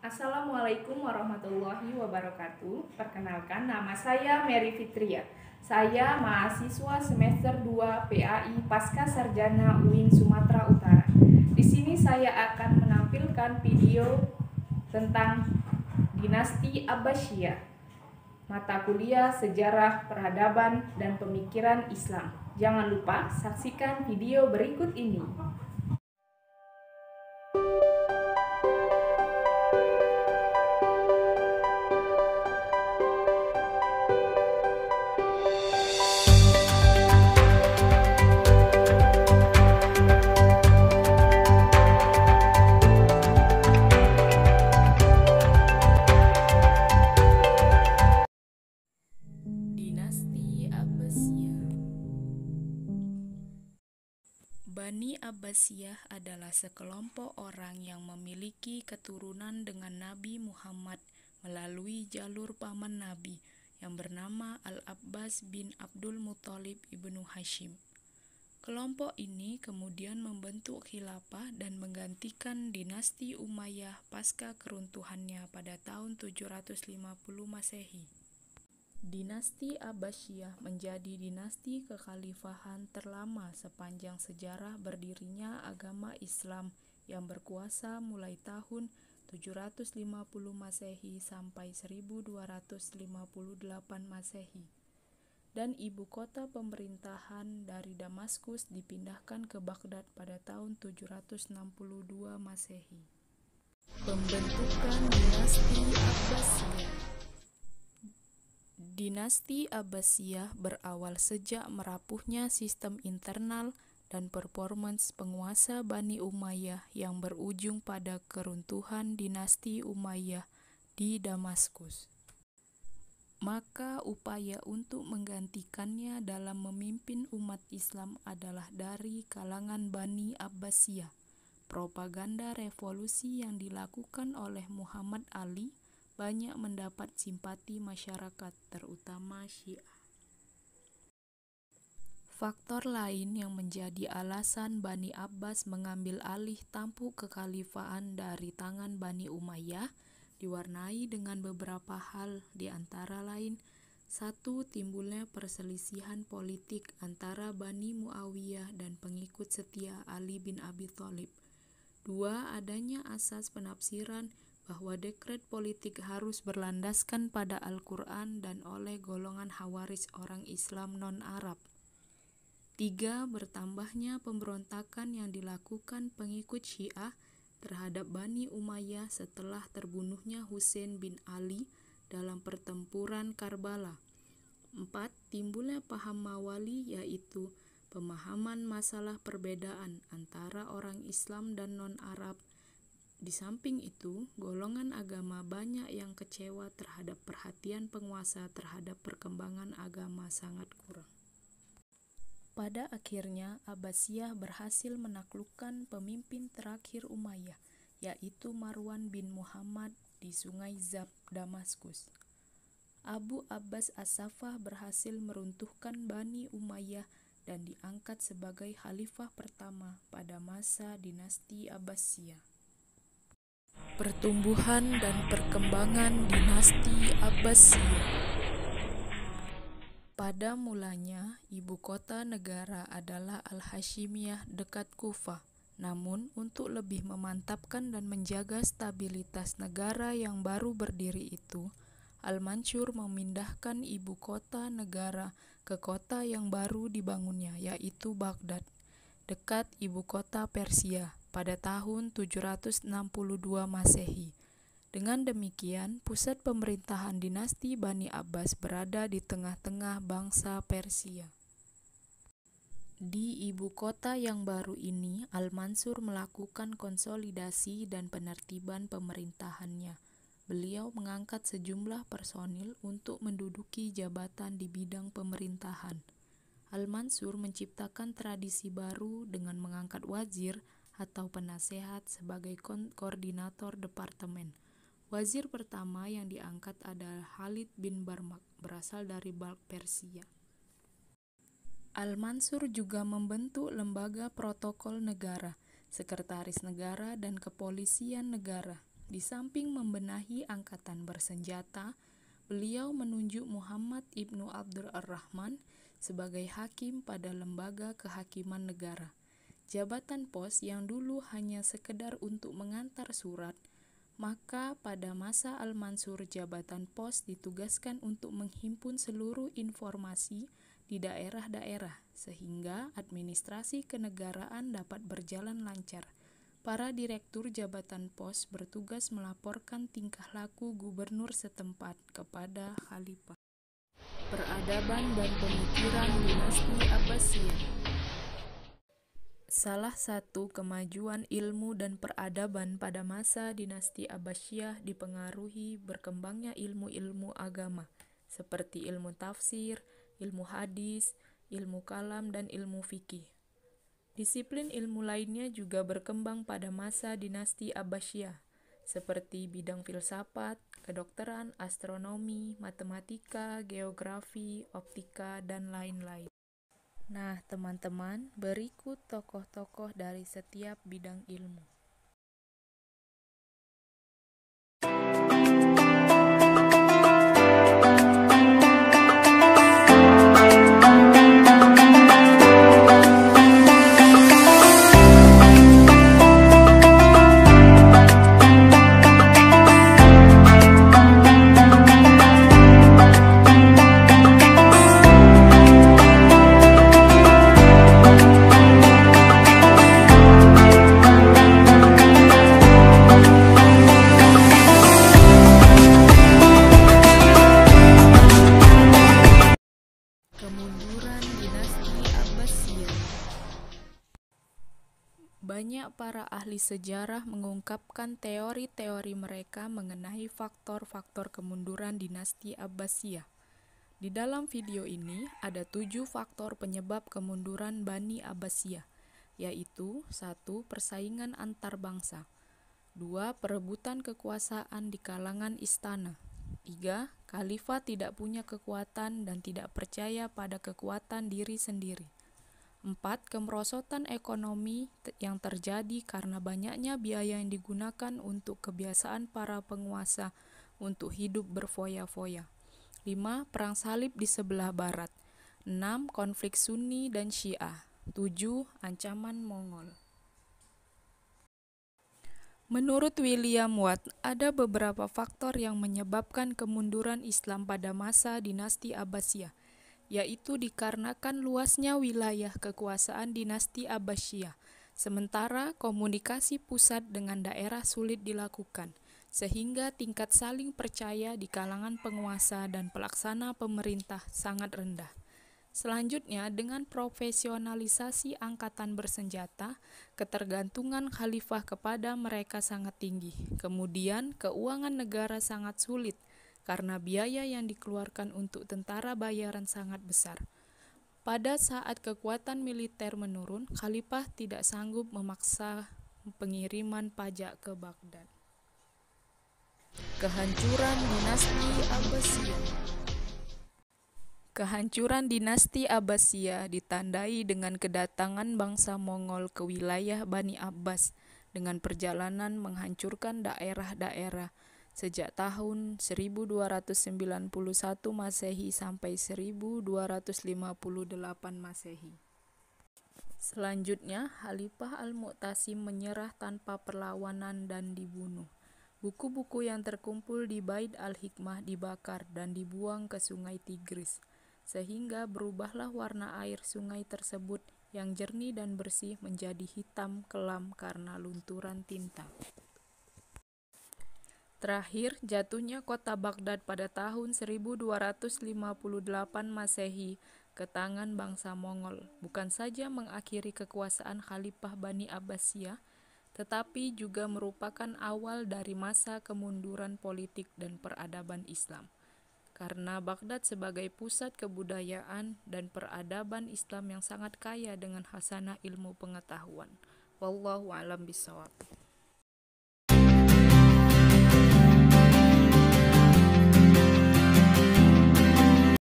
Assalamualaikum warahmatullahi wabarakatuh. Perkenalkan, nama saya Mary Fitria. Saya mahasiswa semester 2 PAI Pasca Sarjana UIN Sumatera Utara. Di sini saya akan menampilkan video tentang Dinasti Abbasiyah, mata kuliah Sejarah Peradaban dan Pemikiran Islam. Jangan lupa saksikan video berikut ini. Dinasti Abbasiyah. Bani Abbasiyah adalah sekelompok orang yang memiliki keturunan dengan Nabi Muhammad melalui jalur paman Nabi yang bernama Al-Abbas bin Abdul Muthalib ibnu Hashim. Kelompok ini kemudian membentuk khilafah dan menggantikan dinasti Umayyah pasca keruntuhannya pada tahun 750 Masehi. Dinasti Abbasiyah menjadi dinasti kekhalifahan terlama sepanjang sejarah berdirinya agama Islam yang berkuasa mulai tahun 750 Masehi sampai 1258 Masehi. Dan ibu kota pemerintahan dari Damaskus dipindahkan ke Baghdad pada tahun 762 Masehi. Pembentukan Dinasti Abbasiyah. Dinasti Abbasiyah berawal sejak merapuhnya sistem internal dan performance penguasa Bani Umayyah yang berujung pada keruntuhan dinasti Umayyah di Damaskus. Maka upaya untuk menggantikannya dalam memimpin umat Islam adalah dari kalangan Bani Abbasiyah. Propaganda revolusi yang dilakukan oleh Muhammad Ali banyak mendapat simpati masyarakat, terutama Syiah. Faktor lain yang menjadi alasan Bani Abbas mengambil alih tampuk kekhalifahan dari tangan Bani Umayyah diwarnai dengan beberapa hal, di antara lain: 1. Timbulnya perselisihan politik antara Bani Muawiyah dan pengikut setia Ali bin Abi Thalib. 2. Adanya asas penafsiran bahwa dekret politik harus berlandaskan pada Al-Quran dan oleh golongan Khawarij orang Islam non-Arab. 3. Bertambahnya pemberontakan yang dilakukan pengikut Syiah terhadap Bani Umayyah setelah terbunuhnya Husain bin Ali dalam pertempuran Karbala. 4. Timbulnya paham Mawali, yaitu pemahaman masalah perbedaan antara orang Islam dan non-Arab. Di samping itu, golongan agama banyak yang kecewa terhadap perhatian penguasa terhadap perkembangan agama sangat kurang. Pada akhirnya, Abbasiyah berhasil menaklukkan pemimpin terakhir Umayyah, yaitu Marwan bin Muhammad di Sungai Zab, Damaskus. Abu Abbas As-Saffah berhasil meruntuhkan Bani Umayyah dan diangkat sebagai khalifah pertama pada masa dinasti Abbasiyah. Pertumbuhan dan perkembangan dinasti Abbasiyah. Pada mulanya, ibu kota negara adalah Al-Hashimiyah dekat Kufah. Namun, untuk lebih memantapkan dan menjaga stabilitas negara yang baru berdiri itu, Al-Mansur memindahkan ibu kota negara ke kota yang baru dibangunnya, yaitu Baghdad, dekat ibu kota Persia, pada tahun 762 Masehi. Dengan demikian, pusat pemerintahan dinasti Bani Abbas berada di tengah-tengah bangsa Persia. Di ibu kota yang baru ini, Al-Mansur melakukan konsolidasi dan penertiban pemerintahannya. Beliau mengangkat sejumlah personil untuk menduduki jabatan di bidang pemerintahan. Al-Mansur menciptakan tradisi baru dengan mengangkat wazir atau penasehat sebagai koordinator departemen. Wazir pertama yang diangkat adalah Khalid bin Barmak, berasal dari Balkh, Persia. Al-Mansur juga membentuk lembaga protokol negara, sekretaris negara, dan kepolisian negara. Di samping membenahi angkatan bersenjata, beliau menunjuk Muhammad ibnu Abdul Ar-Rahman sebagai hakim pada lembaga kehakiman negara. Jabatan pos yang dulu hanya sekedar untuk mengantar surat, maka pada masa Al-Mansur jabatan pos ditugaskan untuk menghimpun seluruh informasi di daerah-daerah sehingga administrasi kenegaraan dapat berjalan lancar. Para direktur jabatan pos bertugas melaporkan tingkah laku gubernur setempat kepada khalifah. Peradaban dan pemikiran dinasti Abbasiyah. Salah satu kemajuan ilmu dan peradaban pada masa dinasti Abbasiyah dipengaruhi berkembangnya ilmu-ilmu agama seperti ilmu tafsir, ilmu hadis, ilmu kalam, dan ilmu fikih. Disiplin ilmu lainnya juga berkembang pada masa dinasti Abbasiyah, seperti bidang filsafat, kedokteran, astronomi, matematika, geografi, optika, dan lain-lain. Nah, teman-teman, berikut tokoh-tokoh dari setiap bidang ilmu. Kemunduran dinasti Abbasiyah. Banyak para ahli sejarah mengungkapkan teori-teori mereka mengenai faktor-faktor kemunduran dinasti Abbasiyah. Di dalam video ini ada 7 faktor penyebab kemunduran Bani Abbasiyah, yaitu 1. Persaingan antar bangsa, 2. Perebutan kekuasaan di kalangan istana, 3. Khalifah tidak punya kekuatan dan tidak percaya pada kekuatan diri sendiri, 4. Kemerosotan ekonomi yang terjadi karena banyaknya biaya yang digunakan untuk kebiasaan para penguasa untuk hidup berfoya-foya, 5. Perang salib di sebelah barat, 6. Konflik Sunni dan Syiah, 7. Ancaman Mongol. Menurut William Watt, ada beberapa faktor yang menyebabkan kemunduran Islam pada masa dinasti Abbasiyah, yaitu dikarenakan luasnya wilayah kekuasaan dinasti Abbasiyah, sementara komunikasi pusat dengan daerah sulit dilakukan, sehingga tingkat saling percaya di kalangan penguasa dan pelaksana pemerintah sangat rendah. Selanjutnya, dengan profesionalisasi angkatan bersenjata, ketergantungan khalifah kepada mereka sangat tinggi. Kemudian, keuangan negara sangat sulit karena biaya yang dikeluarkan untuk tentara bayaran sangat besar. Pada saat kekuatan militer menurun, khalifah tidak sanggup memaksa pengiriman pajak ke Baghdad. Kehancuran dinasti Abbasiyah. Kehancuran dinasti Abbasiyah ditandai dengan kedatangan bangsa Mongol ke wilayah Bani Abbas dengan perjalanan menghancurkan daerah-daerah sejak tahun 1291 Masehi sampai 1258 Masehi. Selanjutnya, Khalifah Al-Mu'tasim menyerah tanpa perlawanan dan dibunuh. Buku-buku yang terkumpul di Bait Al-Hikmah dibakar dan dibuang ke Sungai Tigris, sehingga berubahlah warna air sungai tersebut yang jernih dan bersih menjadi hitam kelam karena lunturan tinta. Terakhir, jatuhnya kota Baghdad pada tahun 1258 Masehi ke tangan bangsa Mongol bukan saja mengakhiri kekuasaan Khalifah Bani Abbasiyah, tetapi juga merupakan awal dari masa kemunduran politik dan peradaban Islam. Karena Baghdad sebagai pusat kebudayaan dan peradaban Islam yang sangat kaya dengan khasanah ilmu pengetahuan. Wallahu a'lam bishawab.